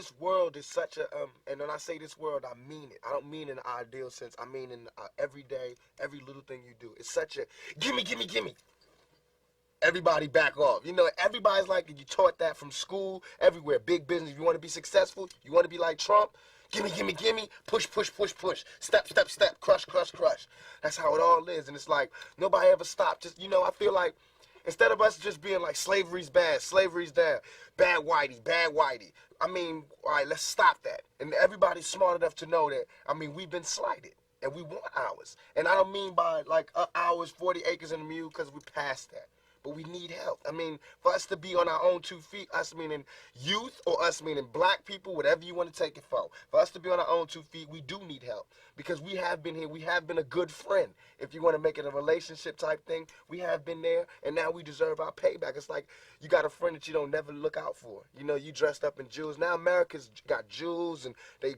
this world is such a and when I say this world, I mean it. I don't mean in an ideal sense. I mean in every day, every little thing you do. It's such a gimme, gimme, gimme. Everybody back off. You know, everybody's like, you taught that from school, everywhere. Big business. If you want to be successful, you want to be like Trump, gimme, gimme, gimme, push, push, push, push, step, step, step, crush, crush, crush. That's how it all is. And it's like, nobody ever stopped. Just, I feel like instead of us just being like, slavery's bad, slavery's down, bad whitey, bad whitey. I mean, all right, let's stop that. And everybody's smart enough to know that, we've been slighted. And we want ours. And I don't mean by like ours, 40 acres and a mule, because we passed that. But we need help. For us to be on our own 2 feet, us meaning youth or us meaning black people, whatever you want to take it for us to be on our own 2 feet, we do need help. Because we have been here. We have been a good friend. If you want to make it a relationship type thing, we have been there, and now we deserve our payback. It's like you got a friend that you don't never look out for. You dressed up in jewels. Now America's got jewels, and they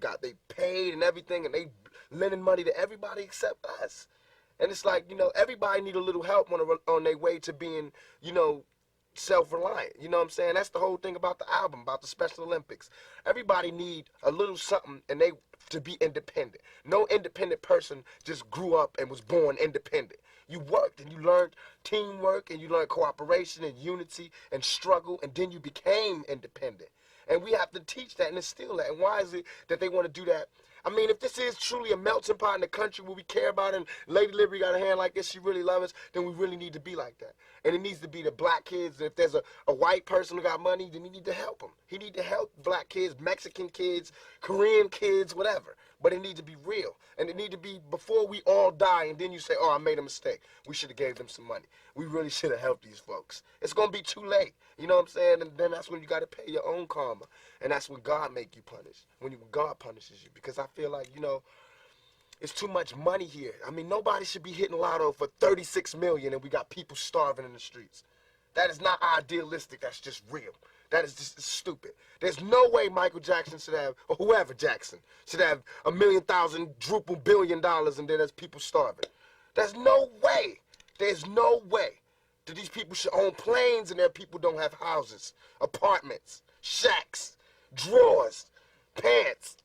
paid and everything, and they lending money to everybody except us. And it's like, everybody need a little help on their way to being, self-reliant. You know what I'm saying? That's the whole thing about the album, about the Special Olympics. Everybody need a little something to be independent. No independent person just grew up and was born independent. You worked and you learned teamwork and you learned cooperation and unity and struggle, and then you became independent. And we have to teach that and instill that. And why is it that they want to do that? If this is truly a melting pot in the country where we care about it, and Lady Liberty got a hand like this, she really loves us, then we really need to be like that. And it needs to be the black kids. If there's a white person who got money, then he need to help them. He need to help black kids, Mexican kids, Korean kids, whatever. But it needs to be real. And it need to be before we all die, and then you say, oh, I made a mistake. We should have gave them some money. We really should have helped these folks. It's going to be too late. You know what I'm saying? And then that's when you got to pay your own karma. And that's when God make you punish. When God punishes you. Because I feel like, it's too much money here. Nobody should be hitting lotto for 36 million and we got people starving in the streets. That is not idealistic. That's just real. That is just stupid. There's no way Michael Jackson should have, or whoever Jackson, should have $1,000,000 billion and then there's people starving. There's no way. There's no way that these people should own planes and their people don't have houses, apartments, shacks, drawers, pants.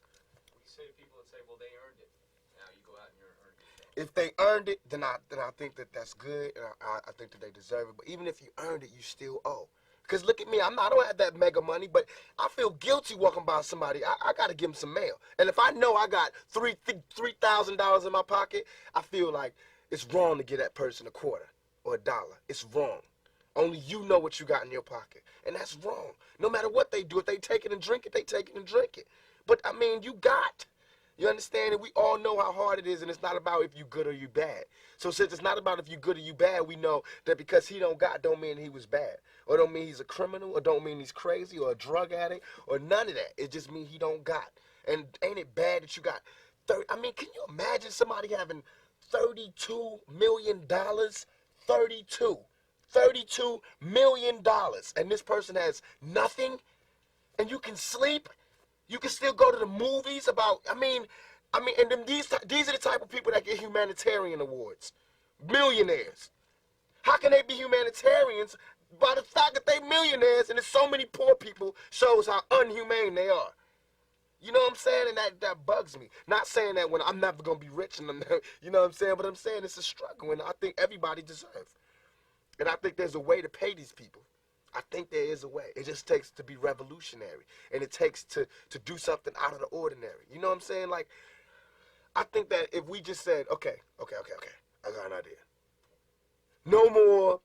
We say to people that say, well, they earned it. Now you go out and you earned it. If they earned it, then I think that's good, and I think that they deserve it. But even if you earned it, you still owe. Because look at me, I don't have that mega money, but I feel guilty walking by somebody. I got to give them some mail. And if I know I got $3,000 in my pocket, I feel like it's wrong to give that person a quarter or $1. It's wrong. Only you know what you got in your pocket. And that's wrong. No matter what they do, if they take it and drink it, they take it and drink it. But, you got. You understand? And we all know how hard it is, and it's not about if you good or you bad. So since it's not about if you good or you bad, we know that because he don't got don't mean he was bad. Or don't mean he's a criminal, or don't mean he's crazy, or a drug addict, or none of that. It just means he don't got. And ain't it bad that you got 30? Can you imagine somebody having $32 million? 32 million dollars, and this person has nothing, and you can sleep, you can still go to the movies and then these are the type of people that get humanitarian awards, millionaires. How can they be humanitarians? By the fact that they millionaires and there's so many poor people shows how unhumane they are. You know what I'm saying? And that bugs me. Not saying that when I'm never gonna be rich and you know what I'm saying, but I'm saying it's a struggle, and I think everybody deserves. And I think there's a way to pay these people. I think there is a way. It just takes to be revolutionary. And it takes to do something out of the ordinary. You know what I'm saying? Like, I think that if we just said, okay, I got an idea. No more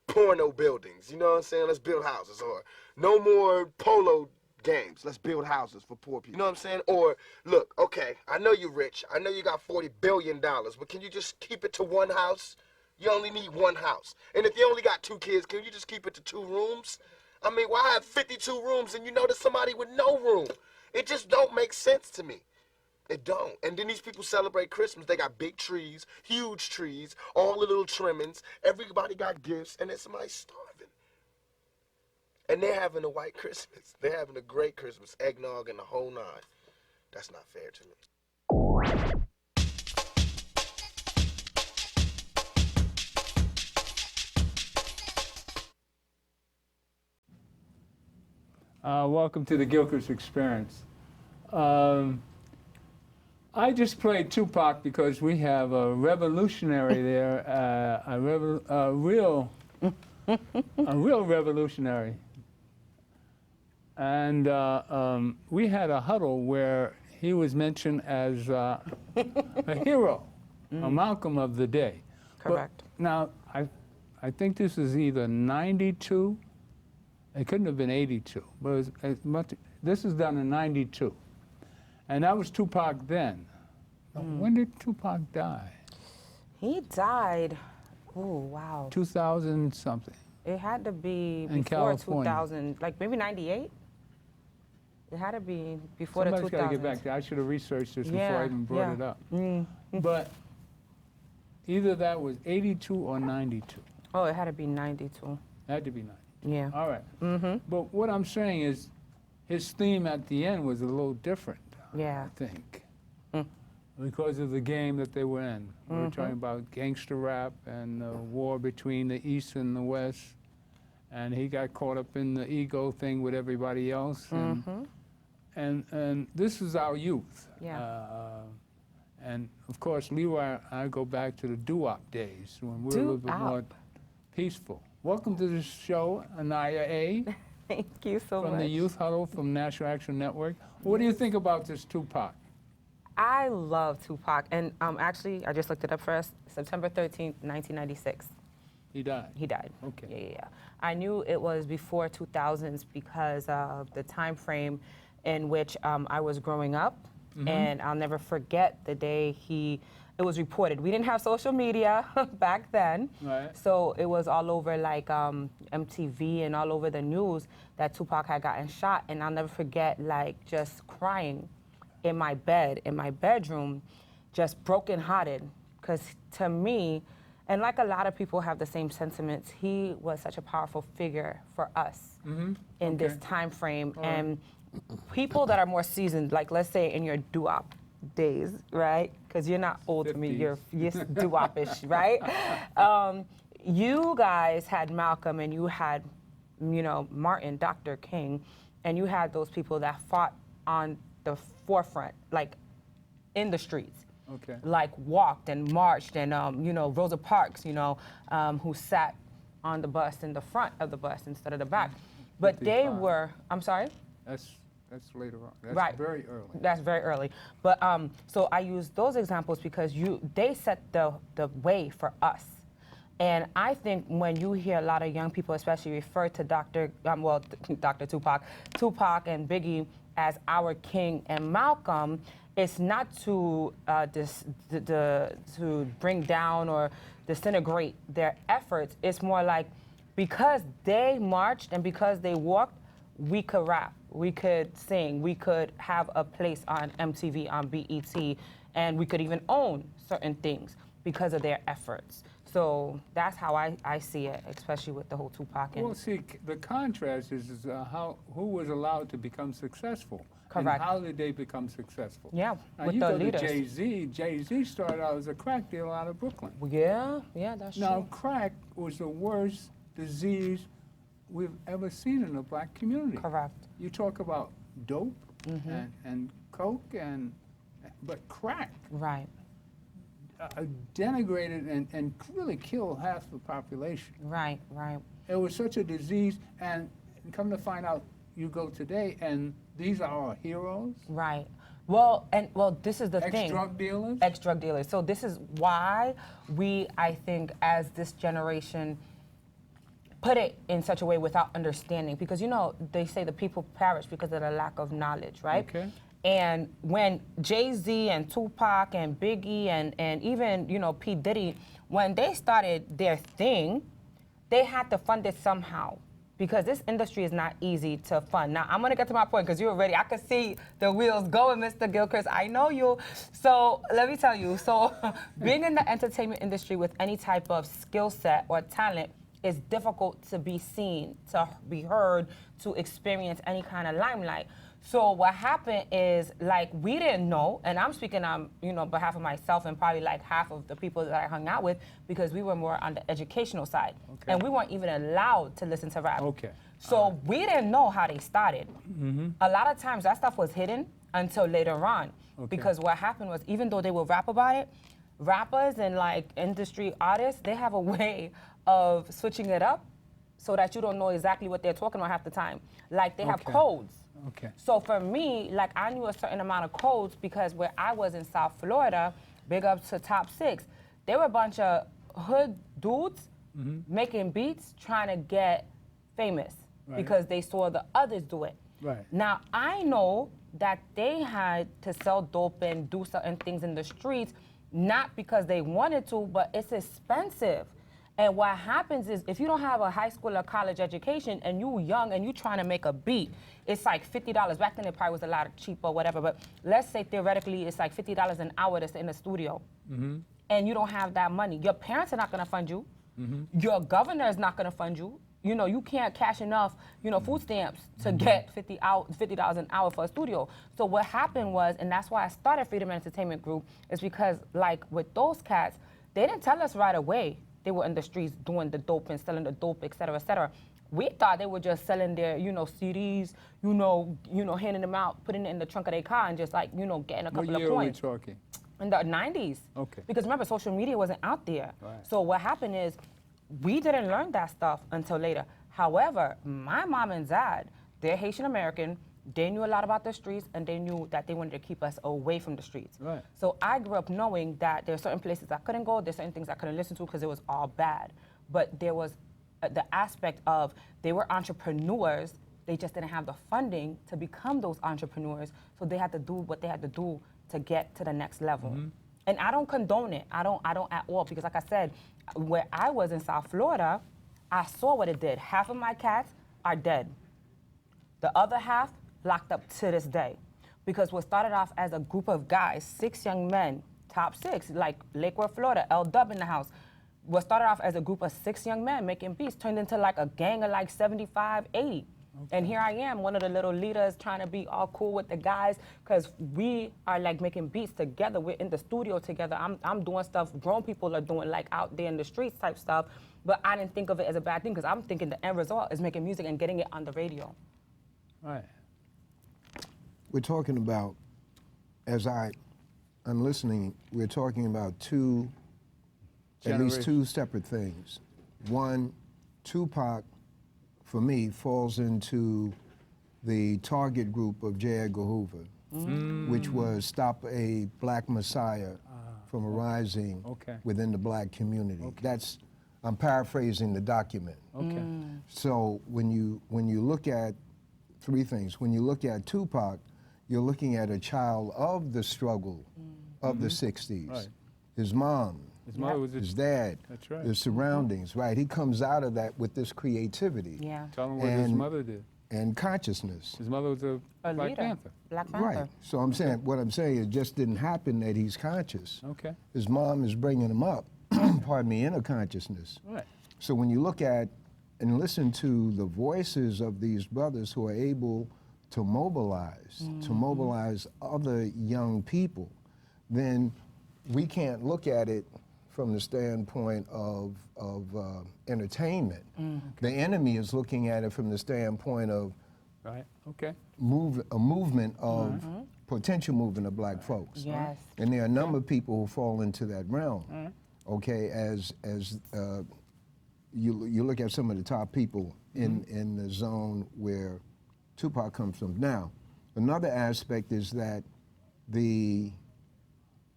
porno buildings. You know what I'm saying? Let's build houses. Or no more polo games. Let's build houses for poor people. You know what I'm saying? Or, look, okay, I know you're rich. I know you got $40 billion. But can you just keep it to one house? You only need one house. And if you only got 2 kids, can you just keep it to 2 rooms? Why have 52 rooms and you know there's somebody with no room? It just don't make sense to me. It don't. And then these people celebrate Christmas. They got big trees, huge trees, all the little trimmings. Everybody got gifts, and then somebody's starving. And they're having a white Christmas. They're having a great Christmas, eggnog and the whole nine. That's not fair to me. Welcome to the Gilchrist Experience. I just played Tupac because we have a revolutionary there, a real revolutionary. And we had a huddle where he was mentioned as a hero, a Malcolm of the day. Correct. But now, I think this is either 92, it couldn't have been 82, but this is done in 92. And that was Tupac then. When did Tupac die? He died, oh, wow. 2000 something. It had to be In before California. 2000, like maybe 98? It had to be before the 2000s. Somebody's got to get back there. I should have researched this before I even brought it up. But either that was 82 or 92. Oh, it had to be 92. It had to be 90. Yeah. All right. But what I'm saying is his theme at the end was a little different, Yeah. I think, because of the game that they were in. We were talking about gangster rap and the war between the East and the West. And he got caught up in the ego thing with everybody else. And this is our youth. Yeah. And of course, Leroy, I go back to the doo-wop days when we were a little bit more peaceful. Welcome to the show, Anaya A. Thank you so much. From the Youth Huddle from National Action Network. What do you think about this Tupac? I love Tupac. And actually, I just looked it up for us. September 13th, 1996. He died. He died. Okay. Yeah. I knew it was before 2000s because of the time frame in which I was growing up. And I'll never forget the day it was reported. We didn't have social media back then. Right. So it was all over like MTV and all over the news that Tupac had gotten shot. And I'll never forget like just crying in my bed, in my bedroom, just brokenhearted. Because to me, and like a lot of people have the same sentiments, he was such a powerful figure for us in this time frame. And people that are more seasoned, like let's say in your doo-wop days, right? Because you're not old to me, you're doo-wop-ish, right? You guys had Malcolm and you had, Martin, Dr. King, and you had those people that fought on the forefront, like in the streets. Okay. Like walked and marched and, Rosa Parks, who sat on the bus in the front of the bus instead of the back. But they were, I'm sorry? That's later on. That's Right. very early. That's very early. But so I use those examples because they set the way for us. And I think when you hear a lot of young people, especially refer to Dr. Tupac and Biggie as our king and Malcolm, it's not to to bring down or disintegrate their efforts. It's more like because they marched and because they walked, we could rap, we could sing, we could have a place on MTV, on BET, and we could even own certain things because of their efforts. So that's how I see it, especially with the whole Tupac. Well, see, the contrast is who was allowed to become successful. Correct. And how did they become successful? Yeah, Now, with you the go leaders. to Jay-Z. Jay-Z started out as a crack dealer out of Brooklyn. Yeah, that's Now, true. crack was the worst disease we've ever seen in the black community. Correct. You talk about dope and coke, but crack Right. denigrated and really killed half the population. Right. It was such a disease, and come to find out, you go today, and these are our heroes. Right. Well, this is the thing. Ex-drug dealers? Ex-drug dealers. So this is why I think, as this generation, put it in such a way without understanding. Because, they say the people perish because of the lack of knowledge, right? Okay. And when Jay-Z and Tupac and Biggie and even, P. Diddy, when they started their thing, they had to fund it somehow. Because this industry is not easy to fund. Now, I'm gonna get to my point because you're ready. I can see the wheels going, Mr. Gilchrist. I know you. So let me tell you, being in the entertainment industry with any type of skill set or talent is difficult to be seen, to be heard, to experience any kind of limelight. So what happened is, like, we didn't know, and I'm speaking on, behalf of myself and probably like half of the people that I hung out with, because we were more on the educational side. Okay. And we weren't even allowed to listen to rap. Okay. So we didn't know how they started. A lot of times that stuff was hidden until later on. Okay. Because what happened was, even though they would rap about it, rappers and like industry artists, they have a way of switching it up so that you don't know exactly what they're talking about half the time. Like, they have Okay. codes. Okay. So for me, like, I knew a certain amount of codes because where I was in South Florida, big up to Top 6, there were a bunch of hood dudes making beats trying to get famous because they saw the others do it. Right. Now, I know that they had to sell dope and do certain things in the streets, not because they wanted to, but it's expensive. And what happens is, if you don't have a high school or college education and you young and you trying to make a beat, it's like $50. Back then it probably was a lot cheaper or whatever, but let's say theoretically it's like $50 an hour to sit in the studio. And you don't have that money. Your parents are not gonna fund you. Your governor is not gonna fund you. You can't cash enough, food stamps to get $50 an hour for a studio. So what happened was, and that's why I started Freedom Entertainment Group, is because, like, with those cats, they didn't tell us right away they were in the streets doing the dope and selling the dope, et cetera, et cetera. We thought they were just selling their, CDs, handing them out, putting it in the trunk of their car and just, like, getting a couple What of year are we coins. talking? In the 90s. Okay. Because remember, social media wasn't out there. Right. So what happened is, we didn't learn that stuff until later. However, my mom and dad, they're Haitian American, they knew a lot about the streets, and they knew that they wanted to keep us away from the streets. Right. So I grew up knowing that there are certain places I couldn't go, there's certain things I couldn't listen to because it was all bad. But there was the aspect of, they were entrepreneurs, they just didn't have the funding to become those entrepreneurs, so they had to do what they had to do to get to the next level. And I don't condone it. I don't at all, because like I said, where I was in South Florida, I saw what it did. Half of my cats are dead. The other half locked up to this day. Because what started off as a group of guys, 6 young men, Top 6, like Lakewood, Florida, L-Dub in the house. What started off as a group of 6 young men making beats turned into like a gang of like 75, 80. And here I am, one of the little leaders, trying to be all cool with the guys, because we are like making beats together. We're in the studio together. I'm doing stuff grown people are doing, like out there in the streets type stuff. But I didn't think of it as a bad thing, because I'm thinking the end result is making music and getting it on the radio. Right. We're talking about, as I'm listening, we're talking about at least two separate things. One, Tupac, for me, falls into the target group of J. Edgar Hoover, which was stop a black messiah from arising within the black community. I'm paraphrasing the document. Okay. So when you look at 3 things, when you look at Tupac, you're looking at a child of the struggle of the 60s. Right. His mom, His mother was his dad, That's right. the surroundings, right? He comes out of that with this creativity. Yeah. Tell him what his mother did. And consciousness. His mother was a Black leader. Panther. Black Panther. Right. So I'm saying, what I'm saying, it just didn't happen that he's conscious. Okay. His mom is bringing him up, pardon me, in a consciousness. Right. So when you look at and listen to the voices of these brothers who are able to mobilize other young people, then we can't look at it from the standpoint of entertainment. The enemy is looking at it from the standpoint of Right. Okay. a movement of potential movement of black folks. Yes. And there are a number of people who fall into that realm. Okay, as you look at some of the top people in the zone where Tupac comes from. Now, another aspect is that the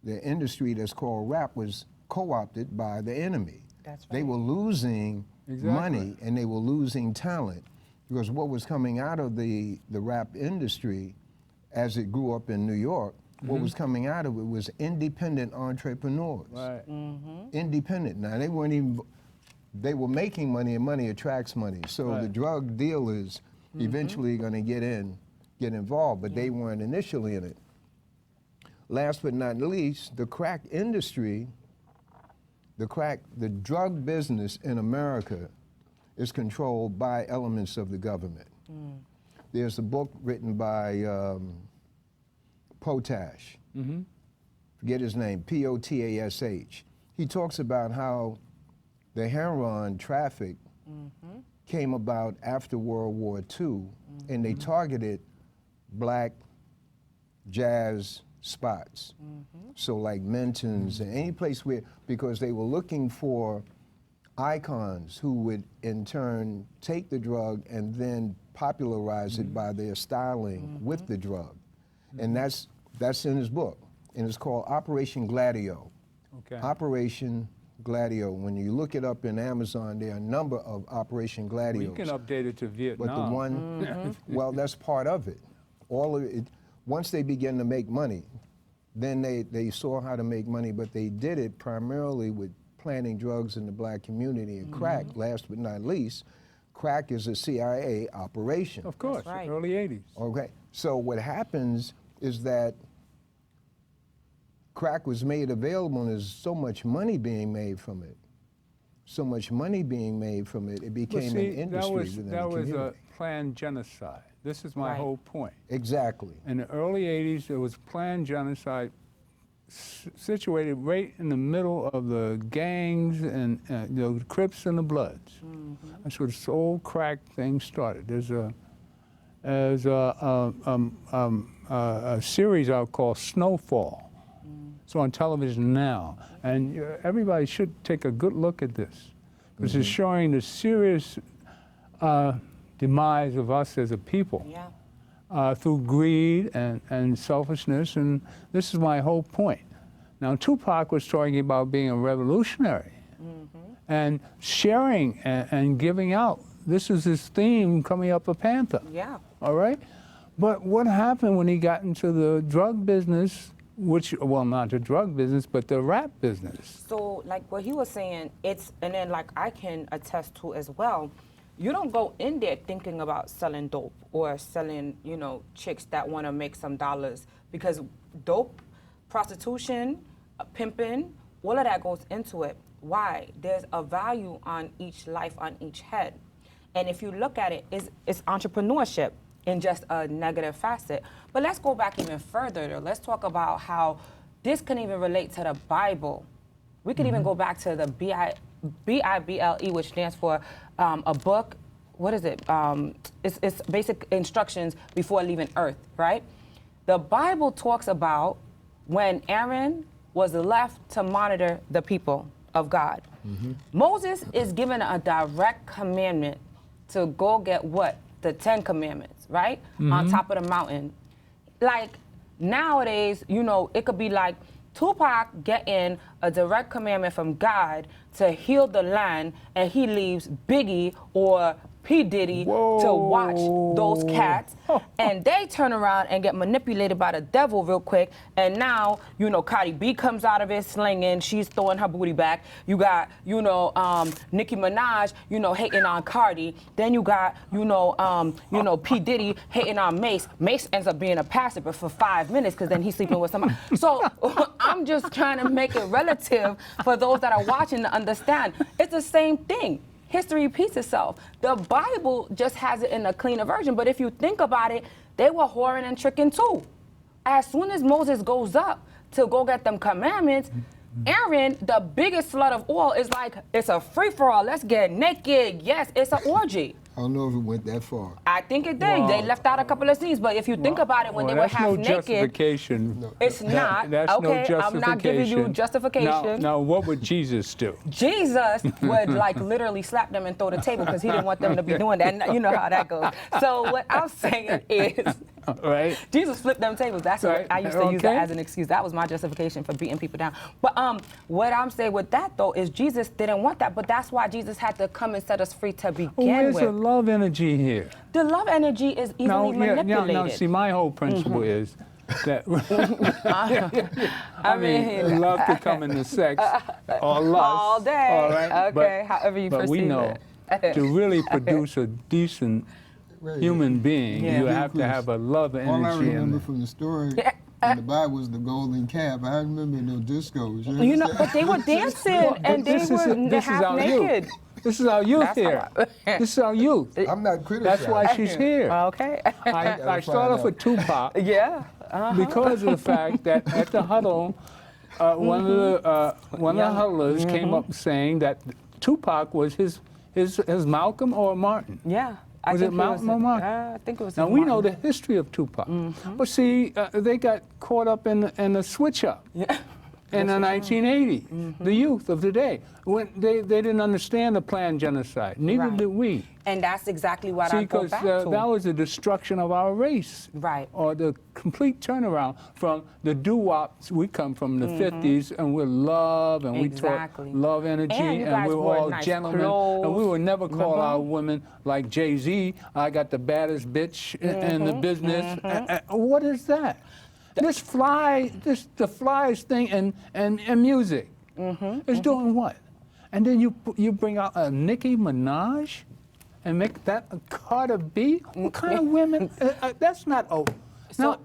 industry that's called rap was co-opted by the enemy. That's They right. were losing money and they were losing talent, because what was coming out of the rap industry as it grew up in New York, what was coming out of it was independent entrepreneurs. Right. Independent. Now, they were making money, and money attracts money. So the Right. drug dealers eventually going to get involved, but they weren't initially in it. Last but not least, the crack industry, the drug business in America is controlled by elements of the government. there's a book written by Potash. Forget his name, P-O-T-A-S-H. He talks about how the heroin traffic came about after World War II, and they targeted black jazz spots. So like Menton's and any place where, because they were looking for icons who would in turn take the drug and then popularize it by their styling with the drug. And that's in his book. And it's called Operation Gladio. Okay. Operation Gladio. When you look it up in Amazon, there are a number of Operation Gladios. You can update it to Vietnam. But the one, well, that's part of it. All of it. Once they began to make money, then they saw how to make money, but they did it primarily with planting drugs in the black community. And crack, last but not least, crack is a CIA operation. Of course, That's right. early 80s. Okay, so what happens is that crack was made available and there's so much money being made from it. So much money being made from it, it became an industry within the that was community. a planned genocide. This is my Right. whole point. Exactly. In the early 80s, there was planned genocide situated right in the middle of the gangs and the Crips and the Bloods. That's where this whole crack thing started. There's a series out called Snowfall. It's on television now, and everybody should take a good look at this, because it's showing the serious demise of us as a people. Yeah. Through greed and selfishness, and this is my whole point. Now, Tupac was talking about being a revolutionary and sharing and giving out. This is his theme coming up a Panther. Yeah. All right? But what happened when he got into the drug business, which, well, not the drug business, but the rap business? So, like what he was saying, and then like I can attest to as well, you don't go in there thinking about selling dope or selling, chicks that want to make some dollars, because dope, prostitution, pimping, all of that goes into it. Why? There's a value on each life, on each head. And if you look at it, it's entrepreneurship in just a negative facet. But let's go back even further, though. Let's talk about how this can even relate to the Bible. We could even go back to the Bible, which stands for a book. What is it? It's basic instructions before leaving Earth, right? The Bible talks about when Aaron was left to monitor the people of God. Moses is given a direct commandment to go get what? The 10 Commandments, right? On top of the mountain. Like nowadays, it could be like Tupac getting a direct commandment from God to heal the land, and he leaves Biggie or P. Diddy to watch those cats, and they turn around and get manipulated by the devil real quick, and now, Cardi B comes out of it slinging, she's throwing her booty back. You got, Nicki Minaj, hating on Cardi. Then you got, P. Diddy hating on Mace. Mace ends up being a pastor, but for 5 minutes, because then he's sleeping with somebody. So I'm just trying to make it relative for those that are watching to understand. It's the same thing. History repeats itself. The Bible just has it in a cleaner version, but if you think about it, they were whoring and tricking too. As soon as Moses goes up to go get them commandments, Aaron, the biggest slut of all, is like, it's a free-for-all, let's get naked. Yes, it's an orgy. I don't know if it went that far. I think it did. They left out a couple of scenes, but if you think about it, when they were half no naked, justification. it's not. That's Okay, no justification. I'm not giving you justification. Now, what would Jesus do? Jesus would literally slap them and throw the table, because he didn't want them to be doing that. And you know how that goes. So what I'm saying is, Right? Jesus flipped them tables. That's what I used to use that as an excuse. That was my justification for beating people down. But what I'm saying with that, though, is Jesus didn't want that. But that's why Jesus had to come and set us free to begin Where's with. the love energy here? The love energy is easily manipulated. No, see, my whole principle is that I mean, love could come into sex or lust. All day. All right? Okay, however you but perceive we know it. to really produce a decent human being, Yeah. you have to have a love energy. All I in remember it. from the story in the Bible was the golden calf. I remember no discos. But they were dancing and they this were is half our youth. naked. This is our youth That's here. how This is our youth. I'm not criticizing. That's why she's here. Okay. I start off with Tupac Yeah. because of the fact that at the huddle, one of the huddlers came up saying that Tupac was his Malcolm or Martin. Yeah. Was it Malcolm or Martin? I think it was. Now we know the history of Tupac, but see, they got caught up in the switch up. Yeah. In the 1980s, the youth of today, when they didn't understand the planned genocide. Neither Right. did we. And that's exactly what See, I go because back to. that was the destruction of our race. Right. Or the complete turnaround from the doo-wops. We come from the 50s, and we're love, and Exactly. we taught love energy, And you and guys we were wore all nice gentlemen. clothes, And we would never call remember? our women like Jay-Z, I got the baddest bitch in the business. What is that? The flies thing and music is doing what? And then you bring out a Nicki Minaj and make that a Carter B? What kind of women? That's not So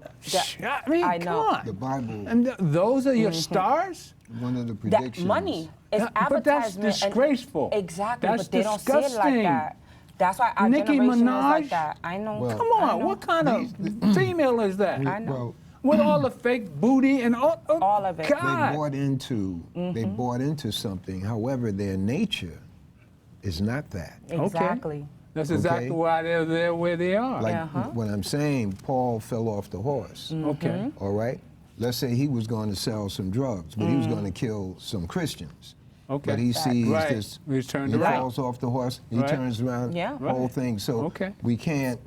I mean, I come know. on. The Bible, And those are your stars? one of the That predictions. money is But that's advertisement. and- disgraceful. Exactly, That's but they don't see it like disgusting. that. That's why our Nicki generation is like Minaj? that. I know. Well, Come I on, know. what kind of female is that? I know. Well, With all the fake booty and all All of it. they God. bought into something. However, their nature is not that. Exactly. That's exactly Okay. why they're where they are. Like Uh-huh. what I'm saying, Paul fell off the horse. Okay. All right. Let's say he was going to sell some drugs, but he was going to kill some Christians. Okay. But he sees Right. this. He's turned he around. falls off the horse. He Right. turns around. Yeah. Whole Right. thing. So Okay. we can't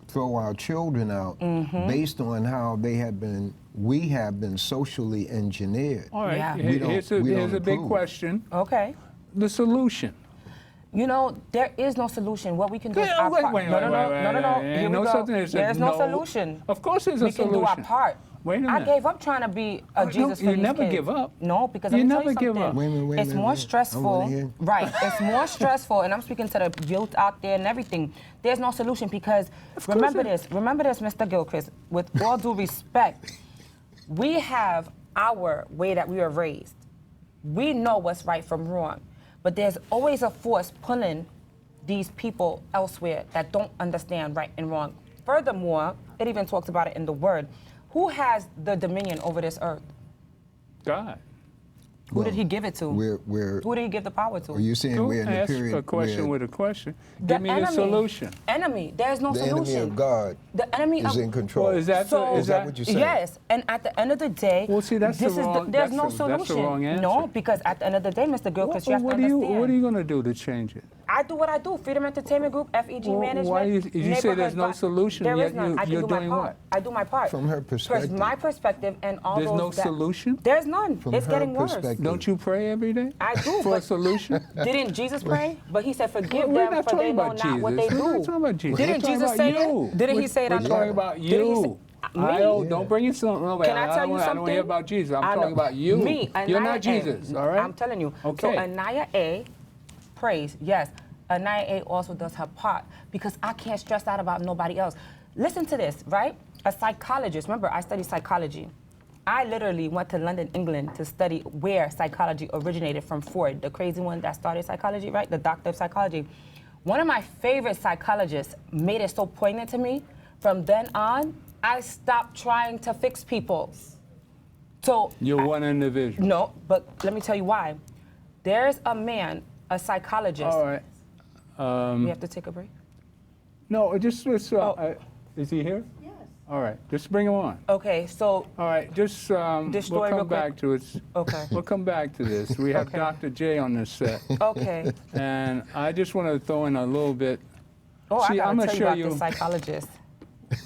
throw our children out based on how we have been socially engineered. All right. Yeah. We don't- Here's we a don't big approve. question. Okay. The solution. You know, there is no solution. What we can do is our Wait, part. wait, No, no, wait, no, wait, no, no, no. wait. Here No we go. something that said There's no no. solution. Of course there's a We can solution. do our part. Wait a I minute. gave up trying to be a No, Jesus for you these never kids. give up. No, because You let me tell never you give something. up. Wait a minute, It's wait a more minute. I stressful. wanna hear. Right. It's more stressful, and I'm speaking to the youth out there and everything. There's no solution because remember this, Mr. Gilchrist, with all due respect, we have our way that we were raised. We know what's right from wrong, but there's always a force pulling these people elsewhere that don't understand right and wrong. Furthermore, it even talks about it in the word. Who has the dominion over this earth? God. Who did he give it to? We're Who did he give the power to? are you saying Don't we're in the ask period a question where with a question. The Give me the enemy. solution. Enemy. There's no the solution. enemy of God The enemy is of in control? Well, is that So- Is that what you're saying? Yes, and at the end of the day, Well, see, that's the this is wrong- there's that's no the- solution. that's the wrong answer. No, because at the end of the day, Mr. Gilchrist, you have to What understand. are you going to do to change it? I do what I do. Freedom Entertainment Group, FEG Well, Management. why you say Neighborhood there's no Vi- solution, There yet is none. you- I can you're do doing my part. what? I do my part. From her perspective. My perspective and all There's those no that- solution? There's none. From It's her getting worse. perspective. Don't you pray every day? I do, For a but solution? didn't Jesus pray? But he said, forgive We're them not for they talking know about not Jesus. what they We're not do. talking about Jesus. Didn't We're talking Jesus about say you. it? Didn't he say it We're on the talking about Didn't he you. say- I Me? don't bring it to nobody. Can I tell you I don't something? hear about Jesus. I'm I know. talking about you. Me, You're Anaya not A. Jesus, all right? I'm telling you. Okay. So Anaya A prays, yes. Anaya A also does her part because I can't stress out about nobody else. Listen to this, right? A psychologist, remember I studied psychology. I literally went to London, England to study where psychology originated from Freud, the crazy one that started psychology, right? The doctor of psychology. One of my favorite psychologists made it so poignant to me. From then on, I stopped trying to fix people. So You're one individual. no, but let me tell you why. There's a man, a psychologist. All right. We have to take a break. No, just let's. Oh. Is he here? Yes. All right, just bring him on. Okay, so All right, just we'll This story come real quick. back to it. Okay. We'll come back to this. We have Okay. Dr. J on this set, okay. and I just want to throw in a little bit. Oh, See, I I'm gotta gonna tell show you about you- the psychologist.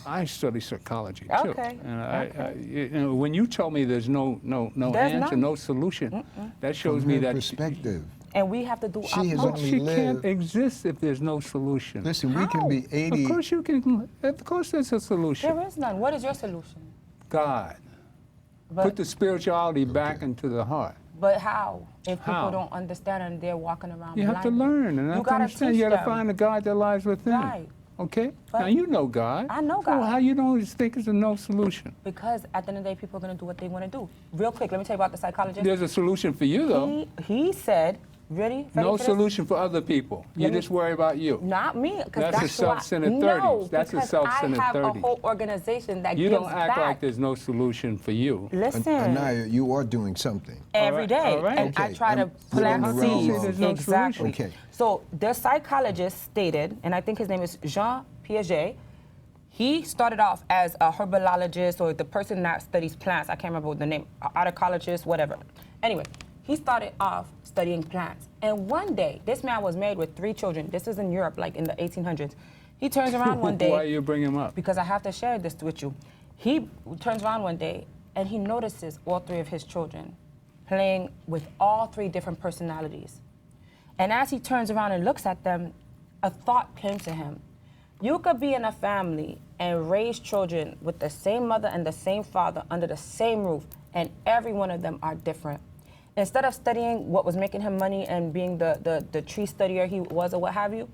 I study psychology too. Okay, And you know, when you tell me there's no There's answer, none. no solution, that shows From me her that perspective. And we have to do She our has part. only she live- can't exist if there's no solution. Listen, we can be 80. Of course you can. Of course there's a solution. There is none. What is your solution? God. But, Put the spirituality back into the heart. but how? If people How? don't understand and they're walking around You have to blinded? learn and You have to gotta understand. teach You got to them. find the God that lies within. Right. Okay? But now you know God. I know So God. how you don't think it's a no solution? Because at the end of the day, people are going to do what they want to do. Real quick, let me tell you about the psychologist. There's a solution for you though. He said Really? No for this? solution for other people. You just worry about you. Not me, because That's a self-centered 30s. No, That's a because self-centered I have 30s. a whole organization that You gives don't act back. like there's no solution for you. Listen, Anaya, you are doing something. every day, all right. and I Okay, try to and within plant the realm seeds. of- There's no Exactly. Okay. So the psychologist stated, and I think his name is Jean Piaget. He started off as a herbologist or the person that studies plants. I can't remember the name, horticulturist, whatever. Anyway, he started off studying plants. And one day, this man was married with 3 children. This is in Europe, like in the 1800s. He turns around one day. Why you bring him up? Because I have to share this with you. He turns around one day and he notices all 3 of his children playing with all 3 different personalities. And as he turns around and looks at them, a thought came to him. You could be in a family and raise children with the same mother and the same father under the same roof, and every one of them are different. Instead of studying what was making him money and being the tree studier he was or what have you,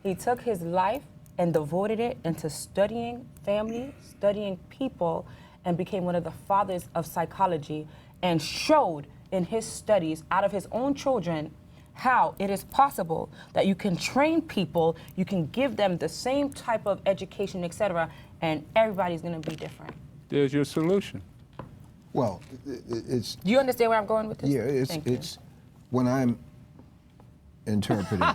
he took his life and devoted it into studying family, studying people, and became one of the fathers of psychology, and showed in his studies out of his own children how it is possible that you can train people, you can give them the same type of education, etc., and everybody's going to be different. There's your solution. Well, it's Do you understand where I'm going with this? yeah. Thank you. It's when I'm interpreting.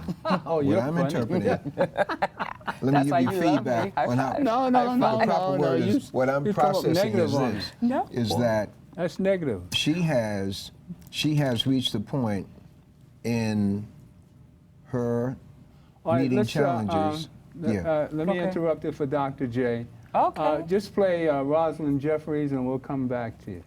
Oh, when you're I'm funny. interpreting. Let me That's give why you you love feedback me. on how. No, no, no, the proper no, word no. is what I'm you come up processing negative is on this: me. No. is that That's negative. she has reached a point in her All right, meeting let's, challenges. let me Okay. interrupt it for Dr. J. Okay. Just play Rosalind Jeffries and we'll come back to you.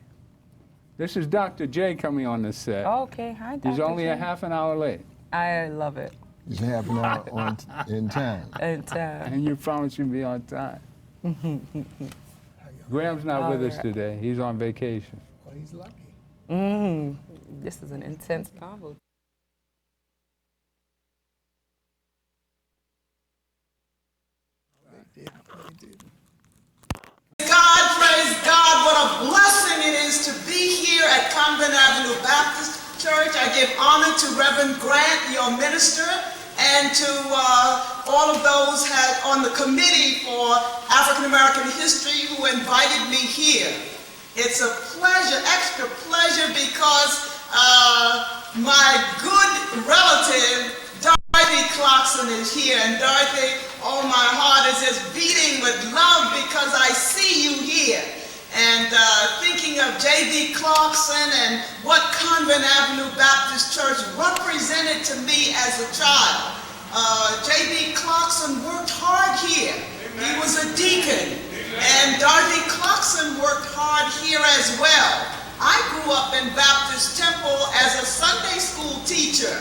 This is Dr. J coming on the set. Okay, hi, Dr. He's only a J. half an hour late. I love it. It's half an hour in time. And, And you promised you'd be on time. Graham's not with us today. He's on vacation. Well, he's lucky. this is an intense convo. Praise God, what a blessing it is to be here at Convent Avenue Baptist Church. I give honor to Reverend Grant, your minister, and to all of those on the committee for African American history who invited me here. It's a pleasure, extra pleasure, because my good relative, Dorothy Clarkson, is here. And Dorothy, oh, my heart is just beating with love because I see you here. And thinking of J.B. Clarkson and what Convent Avenue Baptist Church represented to me as a child. J.B. Clarkson worked hard here. He was a deacon. And Dorothy Clarkson worked hard here as well. I grew up in Baptist Temple as a Sunday school teacher,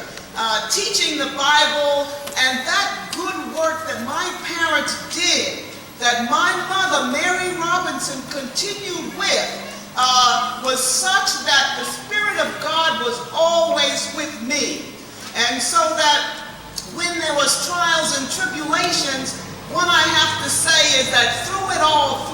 teaching the Bible, and that good work that my parents did, that my mother, Mary Robinson, continued with, was such that the Spirit of God was always with me. And so that when there was trials and tribulations, what I have to say is that through it all,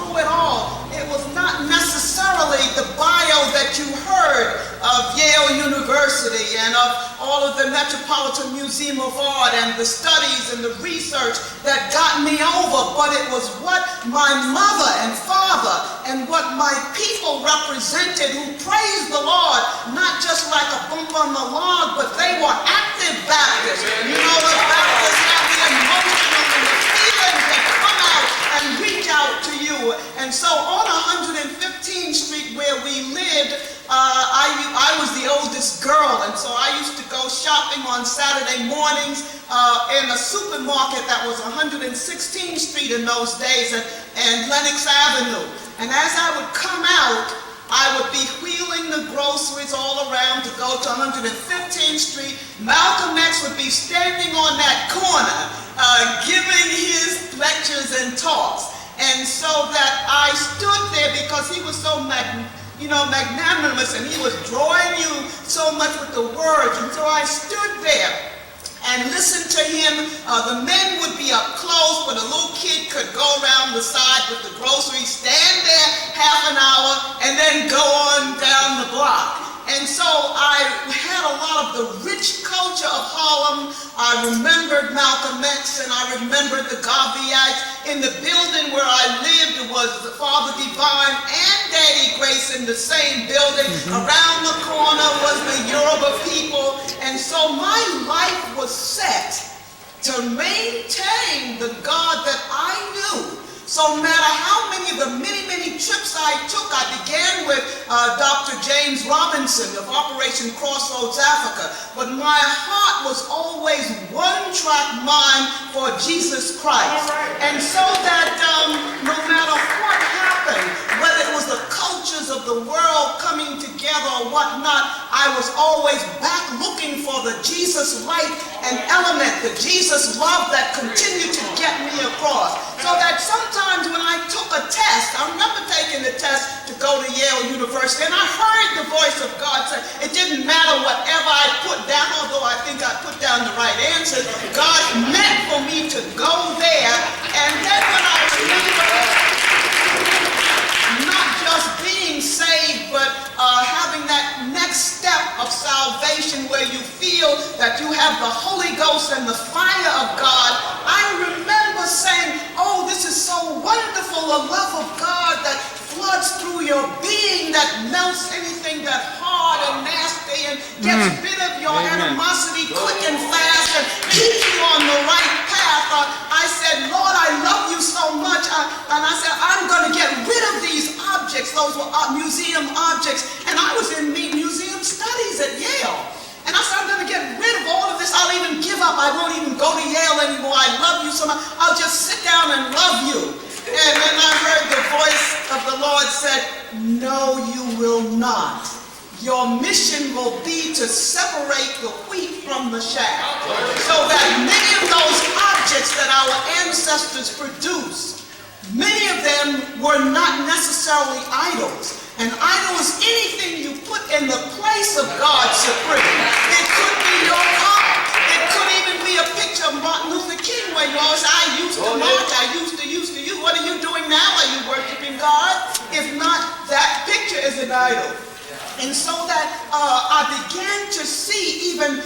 it was not necessarily the bio that you heard of Yale University and of all of the Metropolitan Museum of Art and the studies and the research that got me over, but it was what my mother and father and what my people represented, who praised the Lord, not just like a bump on the log, but they were active Baptists. You know, the Baptists have the emotional and the feelings that come out and reach out to you. And so on 115th Street where we lived, I was the oldest girl, and so I used to go shopping on Saturday mornings in a supermarket that was 116th Street in those days, and Lenox Avenue. And as I would come out, I would be wheeling the groceries all around to go to 115th Street. Malcolm X would be standing on that corner giving his lectures and talks. And so that I stood there because he was so magnanimous, and he was drawing you so much with the words. And so I stood there and listened to him. The men would be up close, but a little kid could go around the side with the groceries, stand there half an hour, and then go on down the block. And so I had a lot of the rich culture of Harlem. I remembered Malcolm X, and I remembered the Garveyites. In the building where I lived was the Father Divine and Daddy Grace in the same building. Around the corner was the Yoruba people. And so my life was set to maintain the God that I knew. So no matter how many of the many trips I took, I began with Dr. James Robinson of Operation Crossroads, Africa. But my heart was always one-track mind for Jesus Christ. And so that no matter what happened, whether it was the cultures of the world coming together or whatnot, I was always back looking for the Jesus light and element, the Jesus love that continued to get me across. So that sometimes when I took a test, I remember taking the test to go to Yale University, and I heard the voice of God say, it didn't matter whatever I put down, although I think I put down the right answers, God meant for me to go there. And then when I remember not just being saved, but having that next step of salvation where you feel that you have the Holy Ghost and the fire of God, I remember saying, oh, this is so wonderful, the love of God that floods through your being, that melts anything that's hard and nasty and gets rid of your animosity quick and fast and keeps you on the right path. I said, Lord, I love you so much. And I said, I'm going to get rid of these objects. Those were museum objects. And I was in museum studies at Yale. And I said, I'm going to get rid of all of this. I'll even give up. I won't even go to Yale anymore. I love you so much. I'll just sit down and love you. And then I heard the voice of the Lord said, no, you will not. Your mission will be to separate the wheat from the chaff. So that many of those objects that our ancestors produced, many of them were not necessarily idols. An idol is anything you put in the place of God supreme. It could be your car. It could even be a picture of Martin Luther King where you always say, I used to march, I used to. What are you doing now? Are you worshiping God? If not, that picture is an idol. And so that I began to see even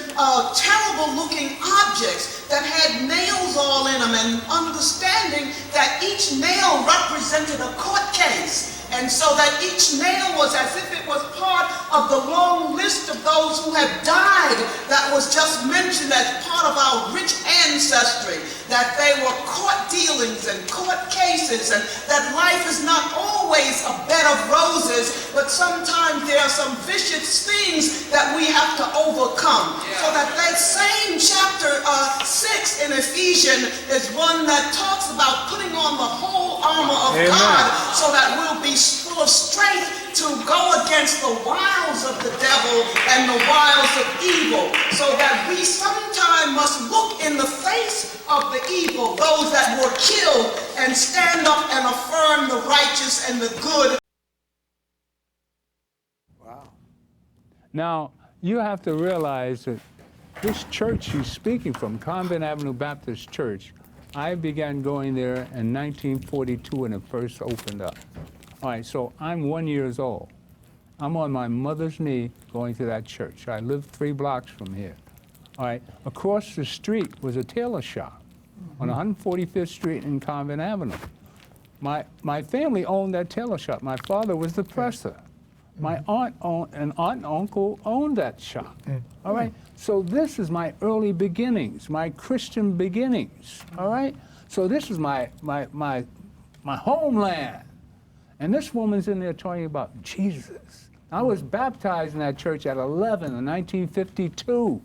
terrible looking objects that had nails all in them, and understanding that each nail represented a court case. And so that each nail was as if it was part of the long list of those who had died that was just mentioned as part of our rich ancestry, that they were court dealings and court cases, and that life is not always a bed of roses, but sometimes there are some vicious things that we have to overcome. So that same chapter 6 in Ephesians is one that talks about putting on the whole armor of God, so that we'll be full of strength to go against the wiles of the devil and the wiles of evil, so that we sometime must look in the face of the evil, those that were killed, and stand up and affirm the righteous and the good. Wow. Now, you have to realize that this church she's speaking from, Convent Avenue Baptist Church, I began going there in 1942 when it first opened up. All right, so I'm 1 year old. I'm on my mother's knee going to that church. I live 3 blocks from here. All right, across the street was a tailor shop on 145th Street in Convent Avenue. My family owned that tailor shop. My father was the presser. My aunt and uncle owned that shop. All right, so this is my early beginnings, my Christian beginnings. All right, so this is my homeland. And this woman's in there talking about Jesus. I was baptized in that church at 11 in 1952.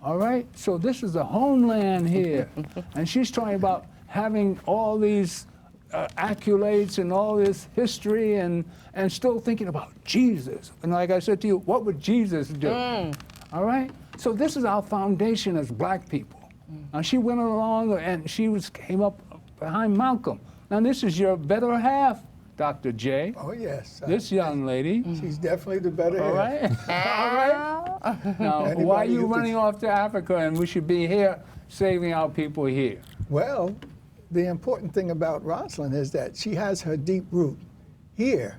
All right? So this is the homeland here. And she's talking about having all these accolades and all this history and still thinking about Jesus. And like I said to you, what would Jesus do? All right? So this is our foundation as black people. Now she went along and came up behind Malcolm. Now this is your better half, Dr. J. Oh, yes. This young lady. She's definitely the better All half. right. All right. Now, why are you running off to Africa and we should be here saving our people here? Well, the important thing about Rosalind is that she has her deep root here,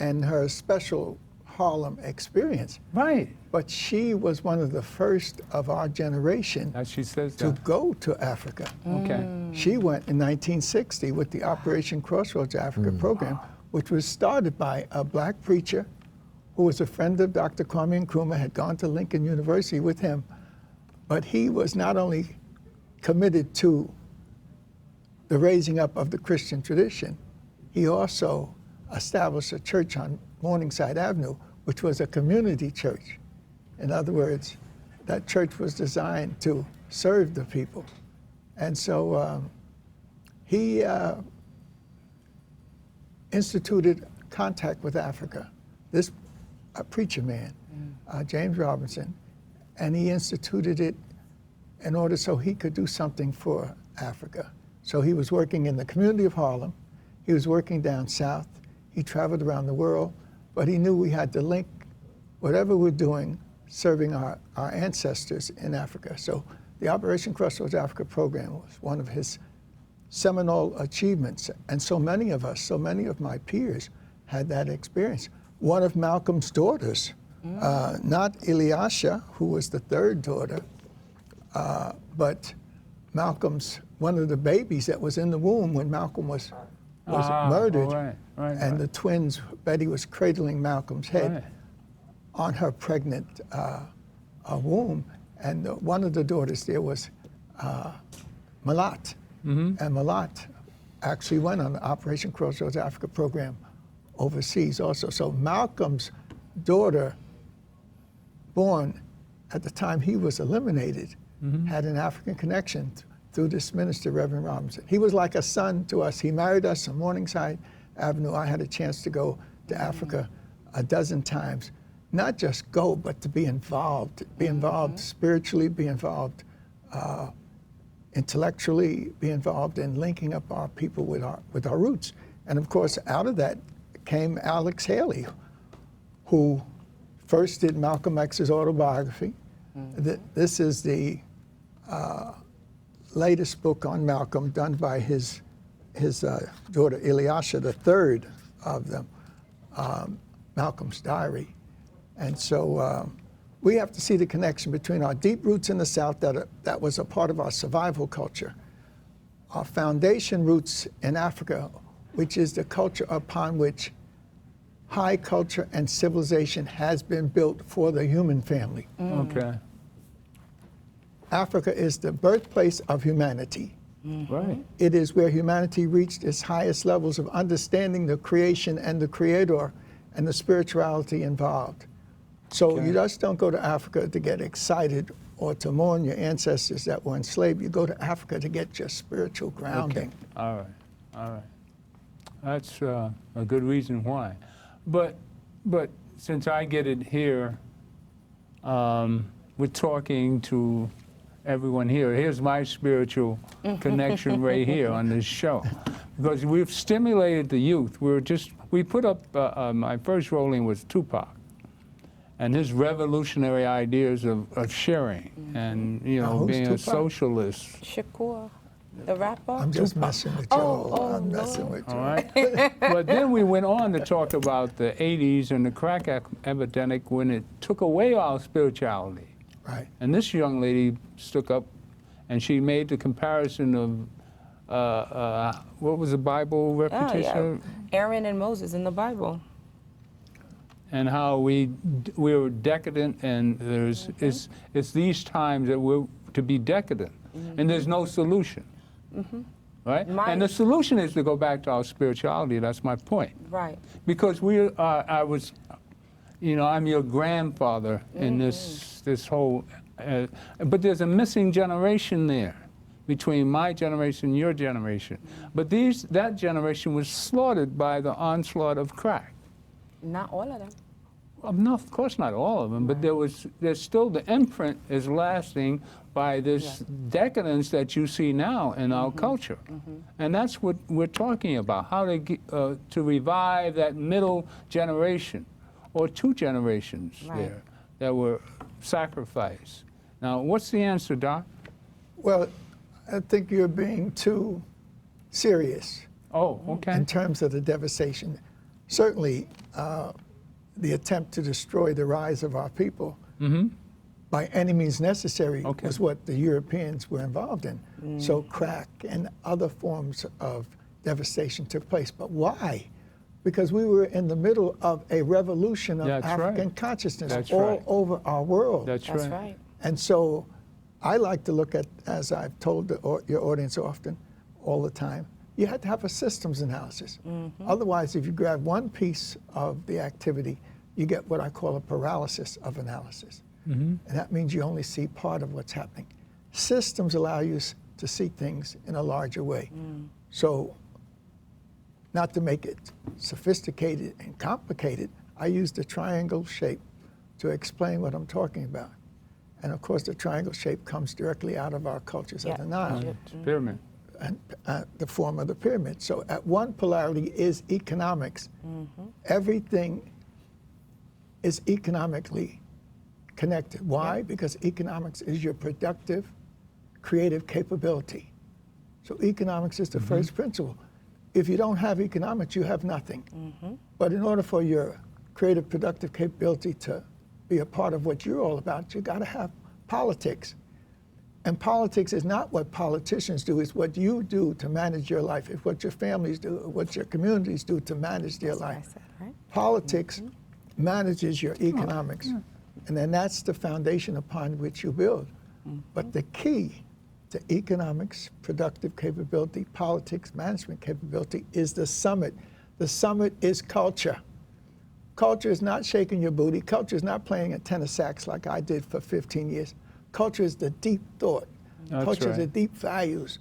and her special Harlem Experience. Right. But she was one of the first of our generation As she says to that. go to Africa. Okay. She went in 1960 with the Operation Crossroads Africa program, which was started by a black preacher who was a friend of Dr. Kwame Nkrumah, had gone to Lincoln University with him. But he was not only committed to the raising up of the Christian tradition, he also established a church on Morningside Avenue, which was a community church. In other words, that church was designed to serve the people. And so he instituted contact with Africa, this preacher man, James Robinson, and he instituted it in order so he could do something for Africa. So he was working in the community of Harlem, he was working down south, he traveled around the world, but he knew we had to link whatever we're doing serving our ancestors in Africa. So the Operation Crossroads Africa program was one of his seminal achievements. And so many of us, so many of my peers had that experience. One of Malcolm's daughters, not Ilyasha, who was the third daughter, but Malcolm's, one of the babies that was in the womb when Malcolm was murdered. Right, and the twins, Betty was cradling Malcolm's head on her pregnant womb. And one of the daughters there was Malat. And Malat actually went on the Operation Crossroads Africa program overseas also. So Malcolm's daughter, born at the time he was eliminated, had an African connection through this minister, Reverend Robinson. He was like a son to us. He married us on Morningside Avenue. I had a chance to go to Africa a dozen times. Not just go, but to be involved spiritually, be involved intellectually, be involved in linking up our people with our roots. And of course, out of that came Alex Haley, who first did Malcolm X's autobiography. This is the latest book on Malcolm, done by his daughter Ilyasha, the third of them, Malcolm's Diary. And so we have to see the connection between our deep roots in the South that was a part of our survival culture, our foundation roots in Africa, which is the culture upon which high culture and civilization has been built for the human family. Okay. Africa is the birthplace of humanity. Right. It is where humanity reached its highest levels of understanding the creation and the creator and the spirituality involved. So you just don't go to Africa to get excited or to mourn your ancestors that were enslaved. You go to Africa to get your spiritual grounding. All right. That's a good reason why. But since I get it here, we're talking to everyone here. Here's my spiritual connection right here on this show. Because we've stimulated the youth. We put up, my first rolling was Tupac and his revolutionary ideas of sharing and, being Tupac? a socialist. Shakur, the rapper. I'm just messing with you. I'm messing with you. All right. But then we went on to talk about the 80s and the crack epidemic when it took away our spirituality. Right. And this young lady stuck up and she made the comparison of, what was the Bible repetition? Aaron and Moses in the Bible. And how we were decadent, and it's these times that we're to be decadent, and there's no solution, right? And the solution is to go back to our spirituality. That's my point. Right. Because I'm your grandfather in this whole, but there's a missing generation there between my generation and your generation. But that generation was slaughtered by the onslaught of crack. Not all of them. Well, no, of course not all of them, but there's still the imprint is lasting by this decadence that you see now in our culture. And that's what we're talking about, how to revive that middle generation, or two generations there that were sacrificed. Now, what's the answer, Doc? Well, I think you're being too serious. Oh, okay. In terms of the devastation. Certainly, the attempt to destroy the rise of our people by any means necessary was what the Europeans were involved in. So crack and other forms of devastation took place. But why? Because we were in the middle of a revolution of African consciousness all over our world. That's right. And so I like to look at, as I've told your audience often, all the time, you had to have a systems analysis. Otherwise, if you grab one piece of the activity, you get what I call a paralysis of analysis. And that means you only see part of what's happening. Systems allow you to see things in a larger way. So, not to make it sophisticated and complicated, I use the triangle shape to explain what I'm talking about. And of course, the triangle shape comes directly out of our cultures of the Nile. Pyramid. And the form of the pyramid. So at one polarity is economics. Everything is economically connected. Why? Because economics is your productive, creative capability. So economics is the first principle. If you don't have economics, you have nothing. But in order for your creative, productive capability to be a part of what you're all about, you got to have politics. And politics is not what politicians do, it's what you do to manage your life. It's what your families do, what your communities do to manage their life. Politics manages your economics. And then that's the foundation upon which you build. But the key to economics, productive capability, politics, management capability is the summit. The summit is culture. Culture is not shaking your booty. Culture is not playing a tenor sax like I did for 15 years. Culture is the deep thought. Culture is the deep values.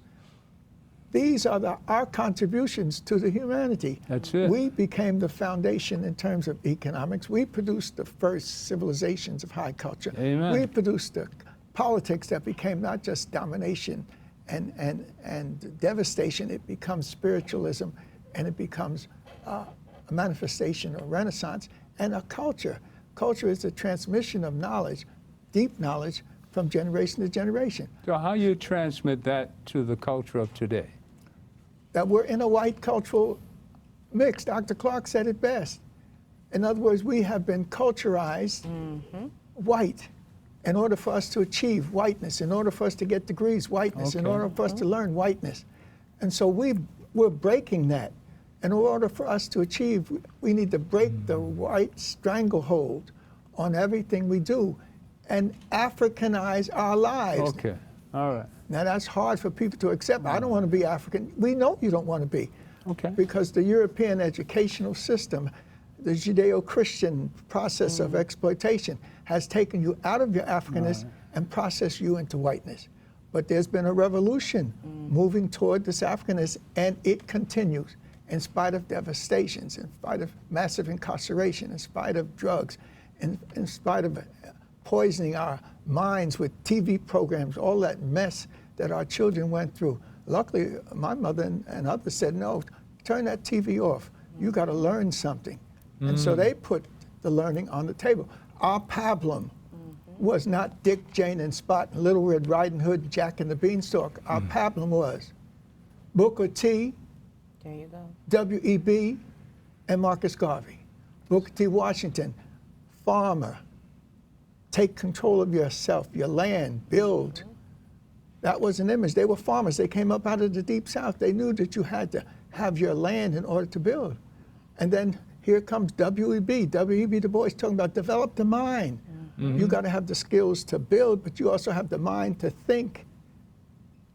These are our contributions to the humanity. That's it. We became the foundation in terms of economics. We produced the first civilizations of high culture. Amen. We produced the politics that became not just domination and devastation, it becomes spiritualism, and it becomes a manifestation or renaissance, and a culture. Culture is the transmission of knowledge, deep knowledge, from generation to generation. So how you transmit that to the culture of today? That we're in a white cultural mix. Dr. Clark said it best. In other words, we have been culturized white in order for us to achieve whiteness, in order for us to get degrees, whiteness, in order for us to learn whiteness. And so we're breaking that. In order for us to achieve, we need to break the white stranglehold on everything we do and Africanize our lives. Okay, all right. Now that's hard for people to accept. I don't want to be African. We know you don't want to be. Okay. Because the European educational system, the Judeo-Christian process of exploitation has taken you out of your Africanness and processed you into whiteness. But there's been a revolution moving toward this Africanness, and it continues in spite of devastations, in spite of massive incarceration, in spite of drugs, in spite of poisoning our minds with TV programs, all that mess that our children went through. Luckily, my mother and others said, no, turn that TV off. You got to learn something. And so they put the learning on the table. Our pablum was not Dick, Jane, and Spot, and Little Red Riding Hood, and Jack and the Beanstalk. Our pablum was Booker T, there you go, W.E.B., and Marcus Garvey. Booker T. Washington, farmer, take control of yourself, your land, build. That was an image. They were farmers. They came up out of the Deep South. They knew that you had to have your land in order to build. And then here comes W.E.B. W.E.B. Du Bois talking about develop the mind. You got to have the skills to build, but you also have the mind to think.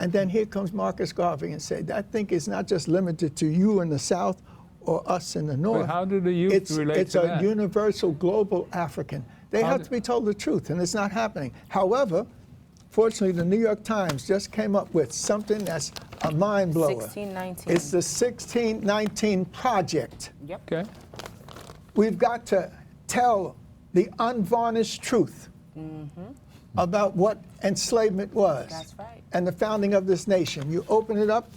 And then here comes Marcus Garvey and say, that think is not just limited to you in the South or us in the North. But how do the youth relate it's to a that? Universal, global African. They have to be told the truth, and it's not happening. However, fortunately, the New York Times just came up with something that's a mind blower. 1619. It's the 1619 Project. Yep. Okay. We've got to tell the unvarnished truth about what enslavement was. That's right. And the founding of this nation. You open it up,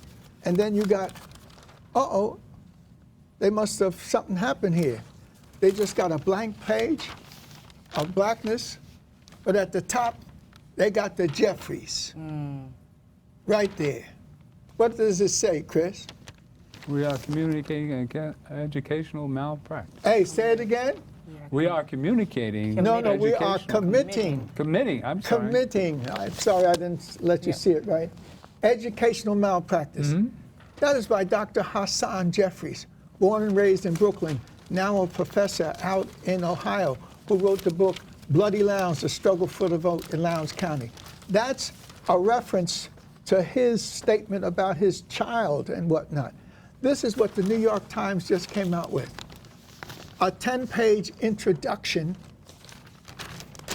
and then you got, they must have, something happened here. They just got a blank page of blackness, but at the top, they got the Jeffries. Right there. What does it say, Chris? We are communicating against educational malpractice. Hey, say it again. We are communicating. No, we are educational. committing. Committing, I'm sorry. Committing. I'm sorry I didn't let you see it right. Educational malpractice. That is by Dr. Hassan Jeffries, born and raised in Brooklyn, now a professor out in Ohio, who wrote the book Bloody Lowndes, The Struggle for the Vote in Lowndes County. That's a reference to his statement about his child and whatnot. This is what the New York Times just came out with. A 10-page introduction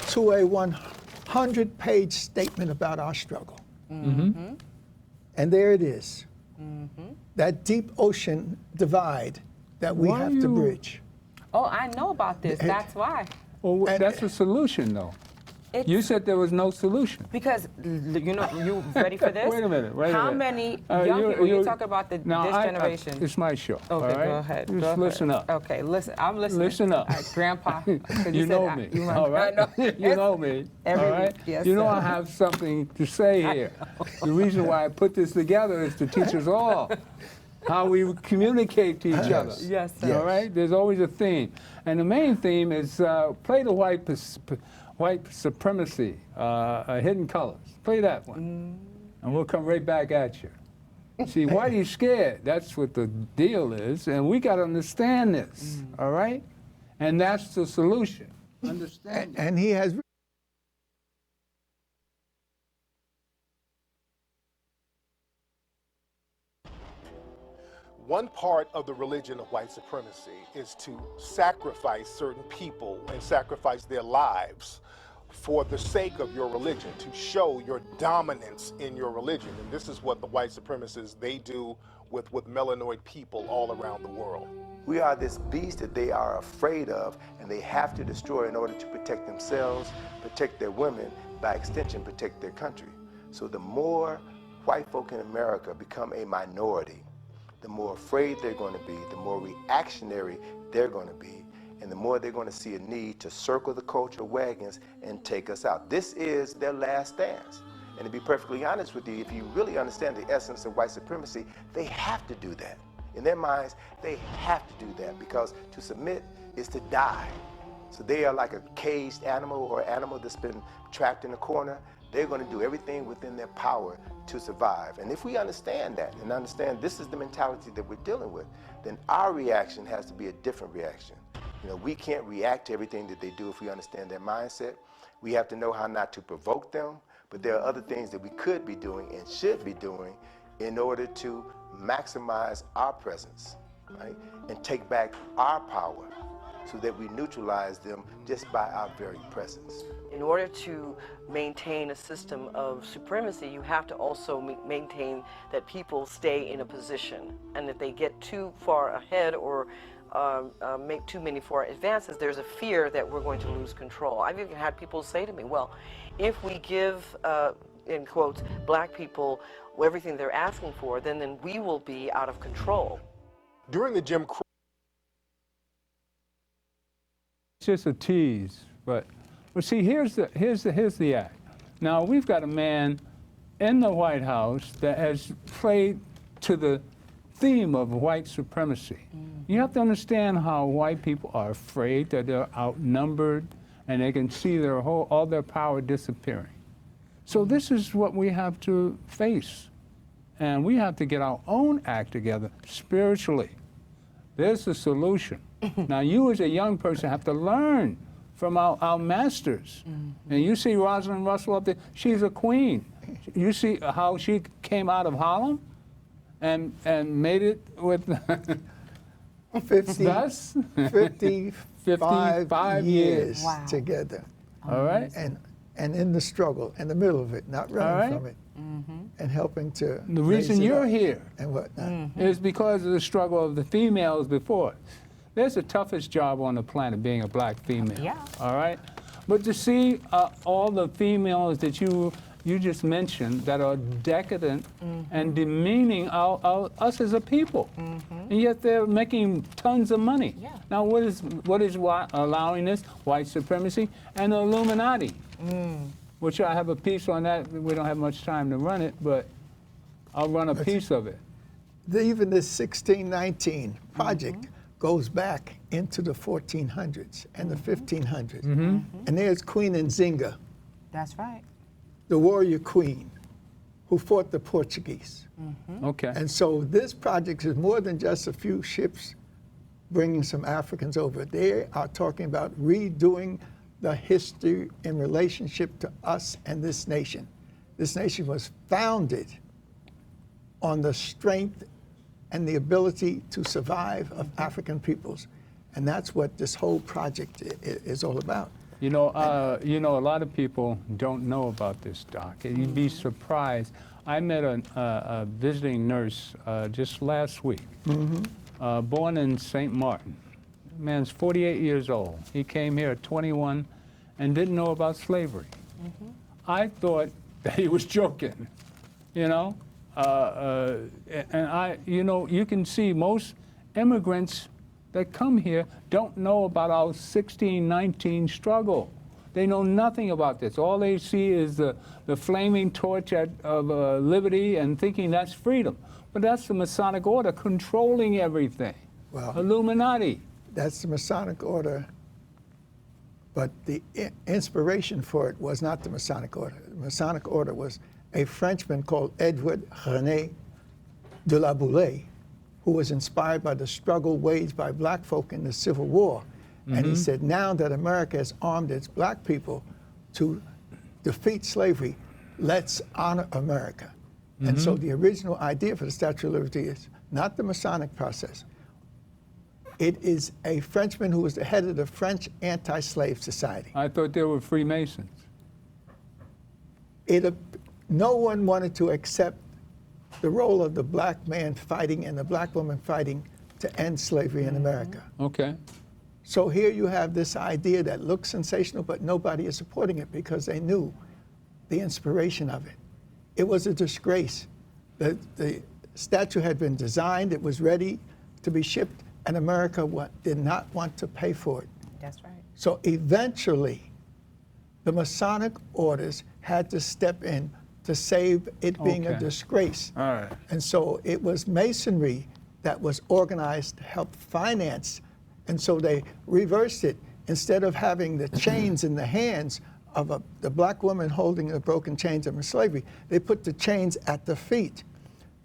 to a 100-page statement about our struggle. And there it is. That deep ocean divide that we Why have you- to bridge. Oh, I know about this. That's why. Well, And- that's a solution, though. You said there was no solution. Because, you know, you ready for this? Wait a minute, wait a How minute. many young people, you talk about this Now, generation. it's my show, Okay, all right? go ahead. Just go ahead. listen up. Okay, listen. I'm listening. Listen up. All right, Grandpa. 'cause You said know I- me, you all right? I know. You know me, Every all right? week, yes, You know sir. I have something to say here. The reason why I put this together is to teach us all how we communicate to each other. Yes, sir. All right? There's always a theme. And the main theme is play the white supremacy, Hidden Colors. Play that one. And we'll come right back at you. See, why are you scared? That's what the deal is. And we got to understand this, all right? And that's the solution. Understand it. And he has One part of the religion of white supremacy is to sacrifice certain people and sacrifice their lives for the sake of your religion, to show your dominance in your religion. And this is what the white supremacists, they do with melanoid people all around the world. We are this beast that they are afraid of and they have to destroy in order to protect themselves, protect their women, by extension protect their country. So the more white folk in America become a minority, the more afraid they're going to be, the more reactionary they're going to be, and the more they're going to see a need to circle the culture wagons and take us out. This is their last stance. And to be perfectly honest with you, if you really understand the essence of white supremacy, they have to do that. In their minds, they have to do that because to submit is to die. So they are like a caged animal or animal that's been trapped in a corner. They're going to do everything within their power to survive. And if we understand that and understand this is the mentality that we're dealing with, then our reaction has to be a different reaction. You know, we can't react to everything that they do if we understand their mindset. We have to know how not to provoke them, but there are other things that we could be doing and should be doing in order to maximize our presence, right? And take back our power so that we neutralize them just by our very presence. In order to maintain a system of supremacy, you have to also maintain that people stay in a position. And if they get too far ahead or make too many far advances, there's a fear that we're going to lose control. I've even had people say to me, well, if we give, in quotes, black people everything they're asking for, then we will be out of control. During the Jim Crow It's just a tease, but see, here's the act. Now we've got a man in the White House that has played to the theme of white supremacy. You have to understand how white people are afraid that they're outnumbered, and they can see all their power disappearing. So this is what we have to face, and we have to get our own act together spiritually. There's the solution. Now you as a young person have to learn from our masters. And you see Rosalind Russell up there, she's a queen. You see how she came out of Harlem and made it with 55 years Wow. together. all right? And in the struggle, in the middle of it, not running right. from it, and helping to The raise reason it you're up here and whatnot. is because of the struggle of the females before. That's the toughest job on the planet, being a black female. Yeah. All right? But to see all the females that you just mentioned that are decadent and demeaning us as a people, and yet they're making tons of money. Yeah. Now, what is allowing this? White supremacy and the Illuminati, which I have a piece on that. We don't have much time to run it, but I'll run a piece of it. Even this 1619 project goes back into the 1400s and the 1500s. Mm-hmm. And there's Queen Nzinga, That's right. the warrior queen, who fought the Portuguese. Okay. And so this project is more than just a few ships bringing some Africans over. They are talking about redoing the history in relationship to us and this nation. This nation was founded on the strength and the ability to survive of African peoples. And that's what this whole project is all about. You know, a lot of people don't know about this, Doc. You'd be surprised. I met a visiting nurse just last week, born in St. Martin. The man's 48 years old. He came here at 21 and didn't know about slavery. I thought that he was joking, you know? You can see most immigrants that come here don't know about our 1619 struggle. They know nothing about this. All they see is the flaming torch of liberty and thinking that's freedom. But that's the Masonic order controlling everything. Well, Illuminati. That's the Masonic order, but the inspiration for it was not the Masonic order. The Masonic order was a Frenchman called Edward René de la Boulaye, who was inspired by the struggle waged by black folk in the Civil War. And he said, now that America has armed its black people to defeat slavery, let's honor America. And so the original idea for the Statue of Liberty is not the Masonic process. It is a Frenchman who was the head of the French Anti-Slave Society. I thought they were Freemasons. No one wanted to accept the role of the black man fighting and the black woman fighting to end slavery in America. Okay. So here you have this idea that looks sensational, but nobody is supporting it because they knew the inspiration of it. It was a disgrace. The statue had been designed, it was ready to be shipped, and America did not want to pay for it. That's right. So eventually, the Masonic orders had to step in to save it being a disgrace. All right. And so it was Masonry that was organized to help finance. And so they reversed it. Instead of having the chains in the hands of the black woman holding the broken chains of slavery, they put the chains at the feet.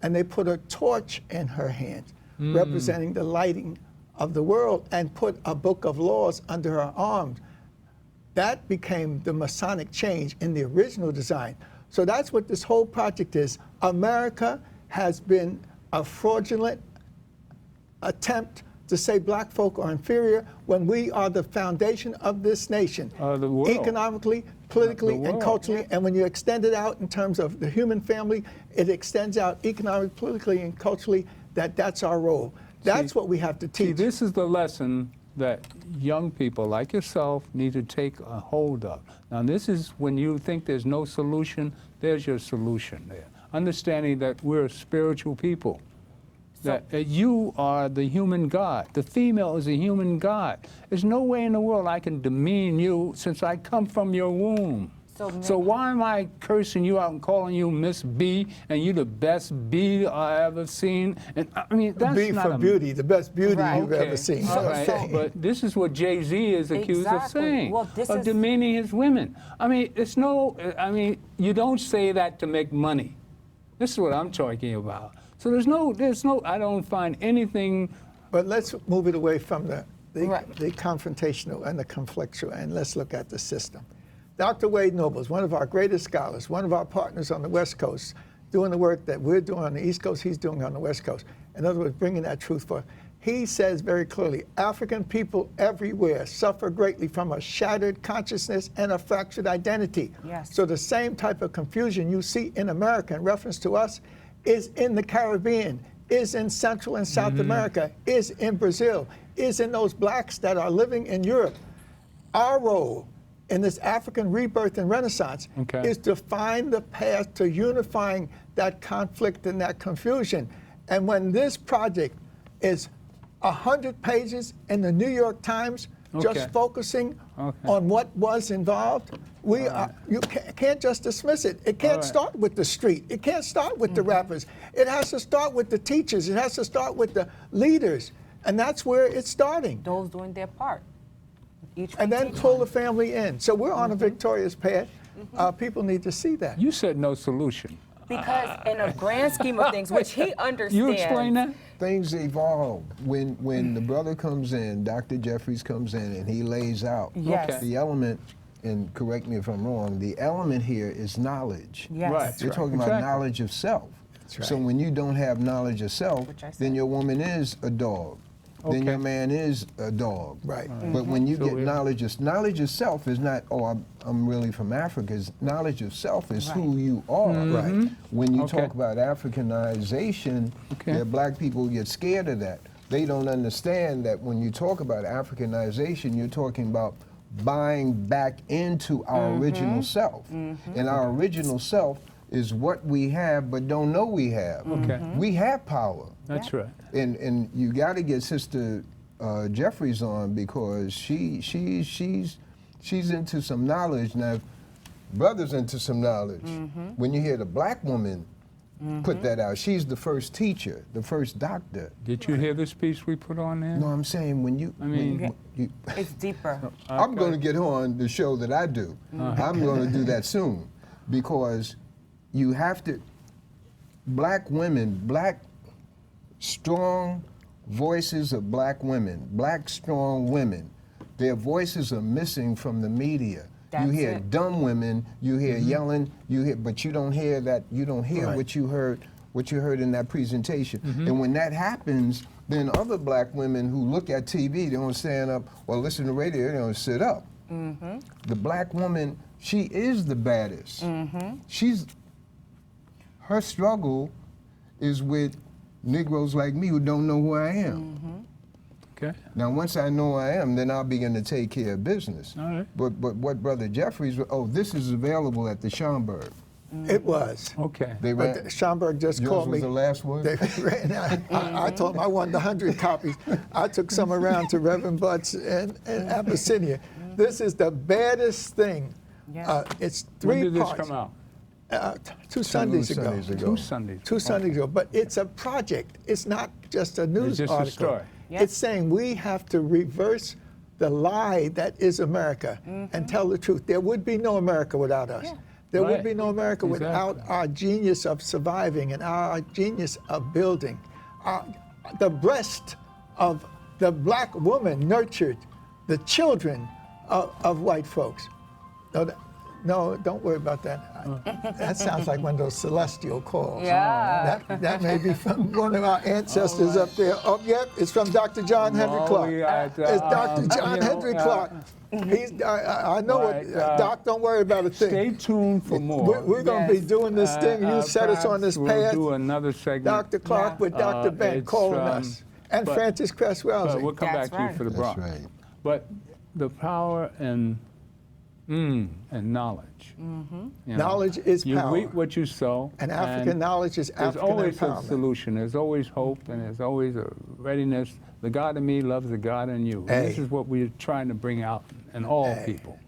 And they put a torch in her hand, representing the lighting of the world, and put a book of laws under her arm. That became the Masonic change in the original design. So that's what this whole project is. America has been a fraudulent attempt to say black folk are inferior when we are the foundation of this nation. The world. Economically, politically, and culturally. And when you extend it out in terms of the human family, it extends out economically, politically, and culturally. That's our role. That's what we have to teach. See, this is the lesson that young people like yourself need to take a hold of. Now, this is when you think there's no solution, there's your solution there. Understanding that we're spiritual people. That you are the human God. The female is a human God. There's no way in the world I can demean you since I come from your womb. So why am I cursing you out and calling you Miss B and you the best B I ever seen? And I mean, that's B not for beauty, the best beauty you've ever seen. All right. But this is what Jay-Z is accused of saying, of demeaning his women. I mean, you don't say that to make money. This is what I'm talking about. So there's no, I don't find anything. But let's move it away from the confrontational and the conflictual, and let's look at the system. Dr. Wade Noble is one of our greatest scholars, one of our partners on the West Coast, doing the work that we're doing on the East Coast, he's doing on the West Coast. In other words, bringing that truth forth. He says very clearly, African people everywhere suffer greatly from a shattered consciousness and a fractured identity. Yes. So the same type of confusion you see in America in reference to us is in the Caribbean, is in Central and South America, is in Brazil, is in those blacks that are living in Europe. Our role in this African rebirth and renaissance is to find the path to unifying that conflict and that confusion. And when this project is 100 pages in the New York Times, just focusing on what was involved, you can't just dismiss it. It can't start with the street. It can't start with the rappers. It has to start with the teachers. It has to start with the leaders. And that's where it's starting. Those doing their part. Each And one then teach pull one. the family in. So we're on a victorious path. People need to see that. You said no solution. Because in a grand scheme of things, which he understands. You explain that? Things evolve. When the brother comes in, Dr. Jeffries comes in, and he lays out Yes. Okay. the element, and correct me if I'm wrong, the element here is knowledge. Yes. Right. You're talking about Exactly. knowledge of self. right. So when you don't have knowledge of self, Which I said. then your woman is a dog. Then Okay. your man is a dog. Right. But when you So get we- knowledge of self is not, oh, I'm really from Africa. It's knowledge of self is who you are. Right. When you Okay. talk about Africanization, Okay. there are black people who get scared of that. They don't understand that when you talk about Africanization, you're talking about buying back into our original self. And our original self is what we have but don't know we have. Okay. We have power. That's right. And you got to get Sister Jeffries on because she's into some knowledge now. Brother's into some knowledge. When you hear the black woman put that out, she's the first teacher, the first doctor. Did you hear this piece we put on there? No, I'm saying when you. I mean- when you It's deeper. I'm going to get on the show that I do. I'm going to do that soon because you have to. Black women, black strong voices of black women, black strong women, their voices are missing from the media. You That's hear it. dumb women, you hear yelling, but you don't hear that. You don't hear Right. what you heard in that presentation. And when that happens, then other black women who look at TV, they don't stand up or listen to radio, they don't sit up. The black woman, she is the baddest. Her struggle is with Negroes like me who don't know who I am. Okay. Now, once I know who I am, then I'll begin to take care of business. All right. But what Brother Jeffries, this is available at the Schomburg. It was. Okay. They But ran, Schomburg just yours called was me. the last one? They ran out. I told him I wanted 100 copies. I took some around to Reverend Butts and Abyssinia. This is the baddest thing. Yeah. It's When 3 did this parts. come out? 2 Sundays ago. Sundays ago. 2 Sundays. 2 Sundays ago. But it's a project. It's not just a news just a article. story. Yeah. It's saying we have to reverse the lie that is America and tell the truth. There would be no America without us. Yeah. There would Right. be no America without Exactly. our genius of surviving and our genius of building. The breast of the black woman nurtured the children of white folks. No, don't worry about that. That sounds like one of those celestial calls. Yeah. That may be from one of our ancestors up there. Oh, yep, it's from Dr. John Henry No, Clark. we got, It's Dr. John Henry Clark. I know right, what, Doc, don't worry about a thing. Stay tuned for more. We're going to be Yes. doing this thing. You set us on this Perhaps path. We'll do another segment. Dr. Clark with Dr. Ben it's, calling us. And but- Francis Cresswell. But we'll come That's back to you right. for the That's Bronx. right. But the power and knowledge. You know, Knowledge is you power. reap what you sow. And African knowledge is There's African always a empowerment. solution. There's always hope, and there's always a readiness. The God in me loves the God in you. And this Hey. is what we're trying to bring out in all people.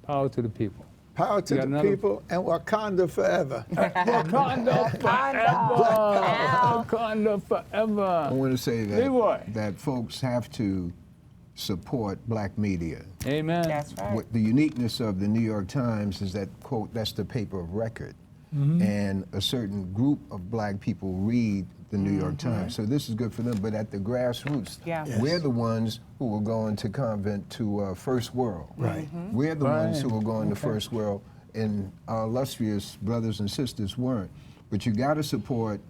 Power to the people. Power to You got the another- people and Wakanda forever. Wakanda forever. Wakanda forever. I want to say Leroy. that folks have to support black media. Amen. That's right. What the uniqueness of the New York Times is that, quote, that's the paper of record. And a certain group of black people read the New York Times. So this is good for them. But at the grassroots, Yeah. Yes. we're the ones who are going to convent to First World. Right. We're the ones who Right. are going to First World, and our illustrious brothers and sisters weren't. But you got to support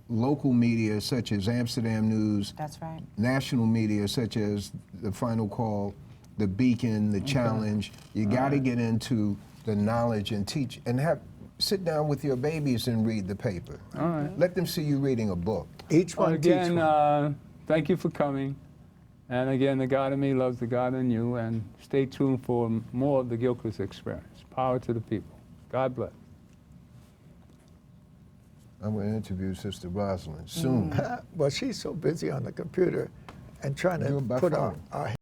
local media such as Amsterdam News, That's right. national media such as The Final Call, The Beacon, The Challenge. You got to get into the knowledge and teach and sit down with your babies and read the paper. All right. Let them see you reading a book. Each one teach Again, one. thank you for coming. And again, the God in me loves the God in you. And stay tuned for more of the Gilchrist Experience. Power to the people. God bless. I'm going to interview Sister Rosalind soon. Well, she's so busy on the computer and trying Do to it by put phone. our